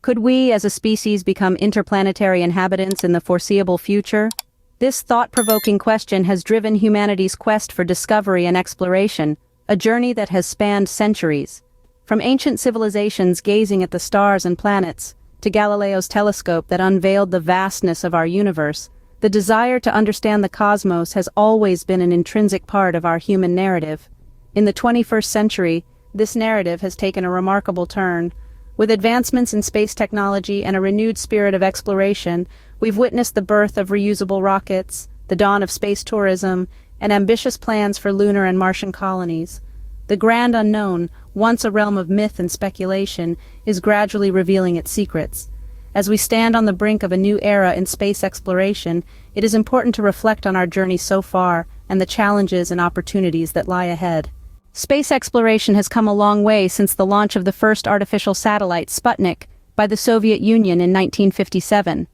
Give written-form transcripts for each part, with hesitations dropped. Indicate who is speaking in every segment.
Speaker 1: Could we, as a species, become interplanetary inhabitants in the foreseeable future? This thought-provoking question has driven humanity's quest for discovery and exploration, a journey that has spanned centuries. From ancient civilizations gazing at the stars and planets, to Galileo's telescope that unveiled the vastness of our universe, the desire to understand the cosmos has always been an intrinsic part of our human narrative. In the 21st century, this narrative has taken a remarkable turn. With advancements in space technology and a renewed spirit of exploration, we've witnessed the birth of reusable rockets, the dawn of space tourism, and ambitious plans for lunar and Martian colonies. The grand unknown, once a realm of myth and speculation, is gradually revealing its secrets. As we stand on the brink of a new era in space exploration, it is important to reflect on our journey so far and the challenges and opportunities that lie ahead. Space exploration has come a long way since the launch of the first artificial satellite, Sputnik, by the Soviet Union in 1957.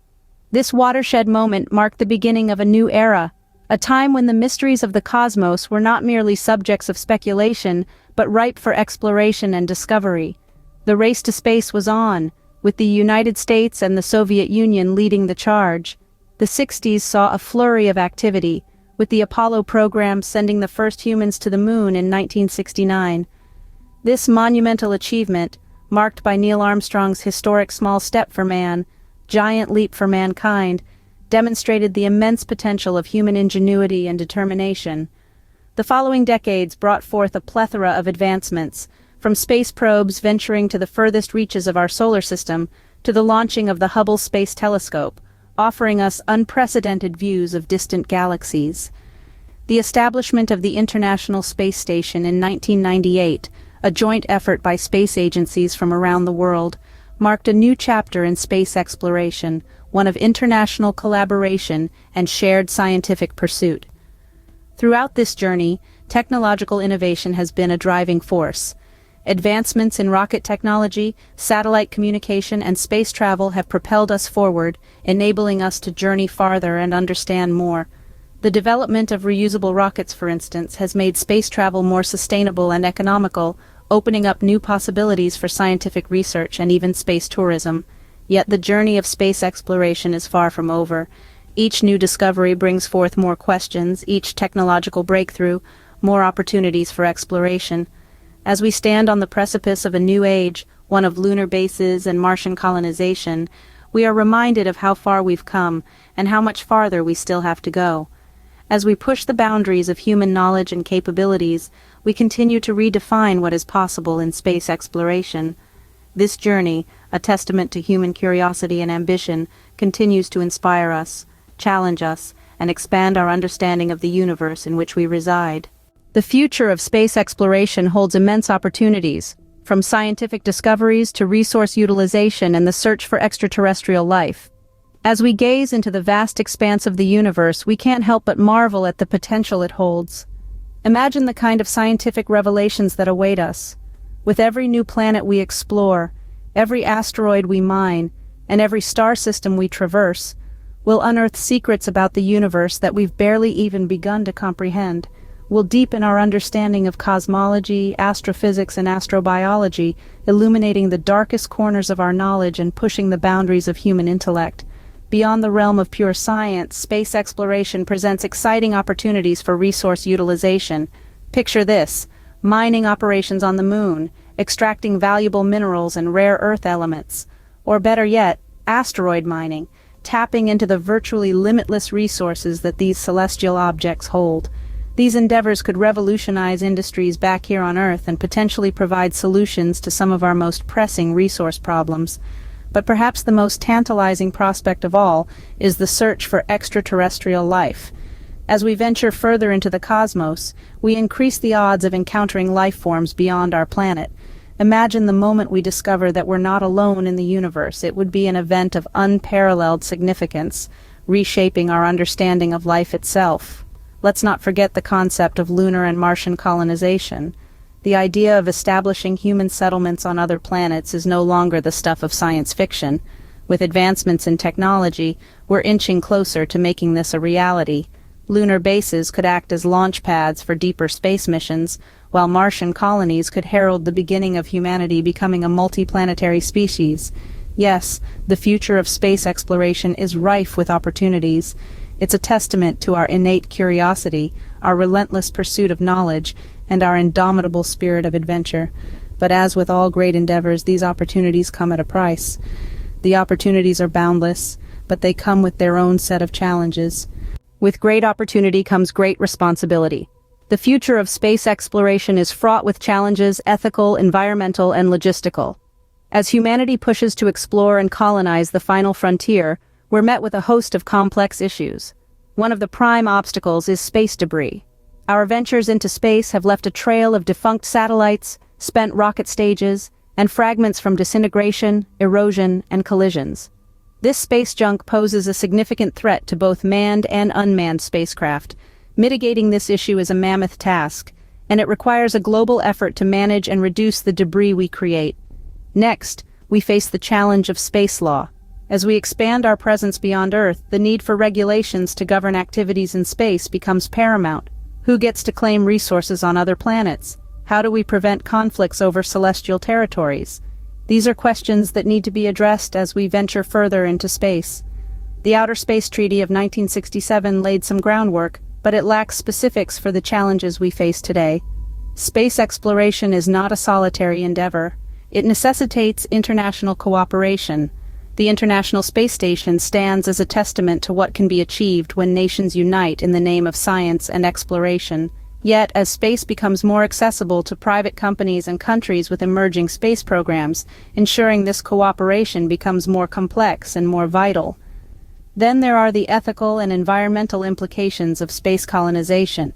Speaker 1: This watershed moment marked the beginning of a new era, a time when the mysteries of the cosmos were not merely subjects of speculation, but ripe for exploration and discovery. The race to space was on, with the United States and the Soviet Union leading the charge. The 60s saw a flurry of activity, with the Apollo program sending the first humans to the moon in 1969. This monumental achievement, marked by Neil Armstrong's historic small step for man, giant leap for mankind, demonstrated the immense potential of human ingenuity and determination. The following decades brought forth a plethora of advancements, from space probes venturing to the furthest reaches of our solar system, to the launching of the Hubble Space Telescope, offering us unprecedented views of distant galaxies. The establishment of the International Space Station in 1998, a joint effort by space agencies from around the world, marked a new chapter in space exploration, one of international collaboration and shared scientific pursuit. Throughout this journey, technological innovation has been a driving force. Advancements in rocket technology, satellite communication, and space travel have propelled us forward, enabling us to journey farther and understand more. The development of reusable rockets, for instance, has made space travel more sustainable and economical, opening up new possibilities for scientific research and even space tourism. Yet the journey of space exploration is far from over. Each new discovery brings forth more questions, each technological breakthrough, more opportunities for exploration. As we stand on the precipice of a new age, one of lunar bases and Martian colonization, we are reminded of how far we've come and how much farther we still have to go. As we push the boundaries of human knowledge and capabilities, we continue to redefine what is possible in space exploration. This journey, a testament to human curiosity and ambition, continues to inspire us, challenge us, and expand our understanding of the universe in which we reside. The future of space exploration holds immense opportunities, from scientific discoveries to resource utilization and the search for extraterrestrial life. As we gaze into the vast expanse of the universe, we can't help but marvel at the potential it holds. Imagine the kind of scientific revelations that await us. With every new planet we explore, every asteroid we mine, and every star system we traverse, we'll unearth secrets about the universe that we've barely even begun to comprehend. We'll deepen our understanding of cosmology, astrophysics, and astrobiology, illuminating the darkest corners of our knowledge and pushing the boundaries of human intellect. Beyond the realm of pure science, space exploration presents exciting opportunities for resource utilization. Picture this: mining operations on the moon, extracting valuable minerals and rare earth elements. Or better yet, asteroid mining, tapping into the virtually limitless resources that these celestial objects hold. These endeavors could revolutionize industries back here on Earth and potentially provide solutions to some of our most pressing resource problems. But perhaps the most tantalizing prospect of all is the search for extraterrestrial life. As we venture further into the cosmos, we increase the odds of encountering life forms beyond our planet. Imagine the moment we discover that we're not alone in the universe. It would be an event of unparalleled significance, reshaping our understanding of life itself. Let's not forget the concept of lunar and Martian colonization. The idea of establishing human settlements on other planets is no longer the stuff of science fiction. With advancements in technology, we're inching closer to making this a reality. Lunar bases could act as launch pads for deeper space missions, while Martian colonies could herald the beginning of humanity becoming a multiplanetary species. Yes, the future of space exploration is rife with opportunities. It's a testament to our innate curiosity, our relentless pursuit of knowledge, and our indomitable spirit of adventure. But as with all great endeavors, these opportunities come at a price. The opportunities are boundless, but they come with their own set of challenges. With great opportunity comes great responsibility. The future of space exploration is fraught with challenges, ethical, environmental, and logistical. As humanity pushes to explore and colonize the final frontier, we're met with a host of complex issues. One of the prime obstacles is space debris. Our ventures into space have left a trail of defunct satellites, spent rocket stages, and fragments from disintegration, erosion, and collisions. This space junk poses a significant threat to both manned and unmanned spacecraft. Mitigating this issue is a mammoth task, and it requires a global effort to manage and reduce the debris we create. Next, we face the challenge of space law. As we expand our presence beyond Earth, the need for regulations to govern activities in space becomes paramount. Who gets to claim resources on other planets? How do we prevent conflicts over celestial territories? These are questions that need to be addressed as we venture further into space. The Outer Space Treaty of 1967 laid some groundwork, but it lacks specifics for the challenges we face today. Space exploration is not a solitary endeavor. It necessitates international cooperation. The International Space Station stands as a testament to what can be achieved when nations unite in the name of science and exploration. Yet, as space becomes more accessible to private companies and countries with emerging space programs, ensuring this cooperation becomes more complex and more vital. Then there are the ethical and environmental implications of space colonization.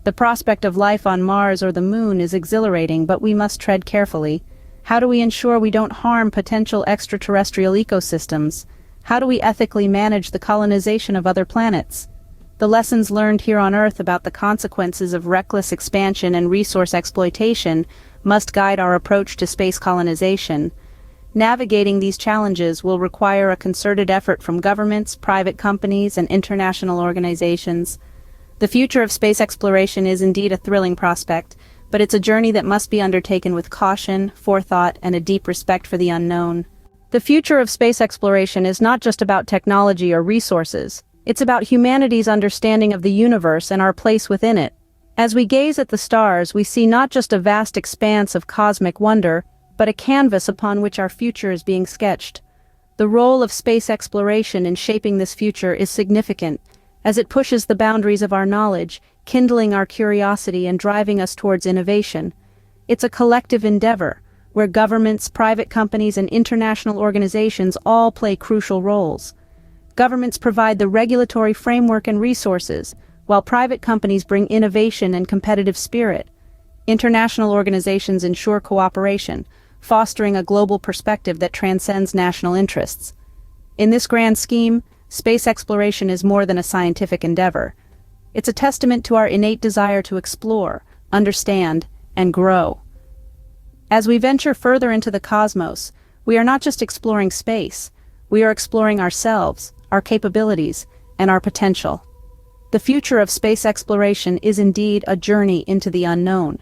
Speaker 1: The prospect of life on Mars or the Moon is exhilarating, but we must tread carefully. How do we ensure we don't harm potential extraterrestrial ecosystems? How do we ethically manage the colonization of other planets? The lessons learned here on Earth about the consequences of reckless expansion and resource exploitation must guide our approach to space colonization. Navigating these challenges will require a concerted effort from governments, private companies, and international organizations. The future of space exploration is indeed a thrilling prospect, but it's a journey that must be undertaken with caution, forethought, and a deep respect for the unknown. The future of space exploration is not just about technology or resources. It's about humanity's understanding of the universe and our place within it. As we gaze at the stars, we see not just a vast expanse of cosmic wonder, but a canvas upon which our future is being sketched. The role of space exploration in shaping this future is significant, as it pushes the boundaries of our knowledge, kindling our curiosity and driving us towards innovation. It's a collective endeavor, where governments, private companies, and international organizations all play crucial roles. Governments provide the regulatory framework and resources, while private companies bring innovation and competitive spirit. International organizations ensure cooperation, fostering a global perspective that transcends national interests. In this grand scheme, space exploration is more than a scientific endeavor. It's a testament to our innate desire to explore, understand, and grow. As we venture further into the cosmos, we are not just exploring space, we are exploring ourselves, our capabilities, and our potential. The future of space exploration is indeed a journey into the unknown,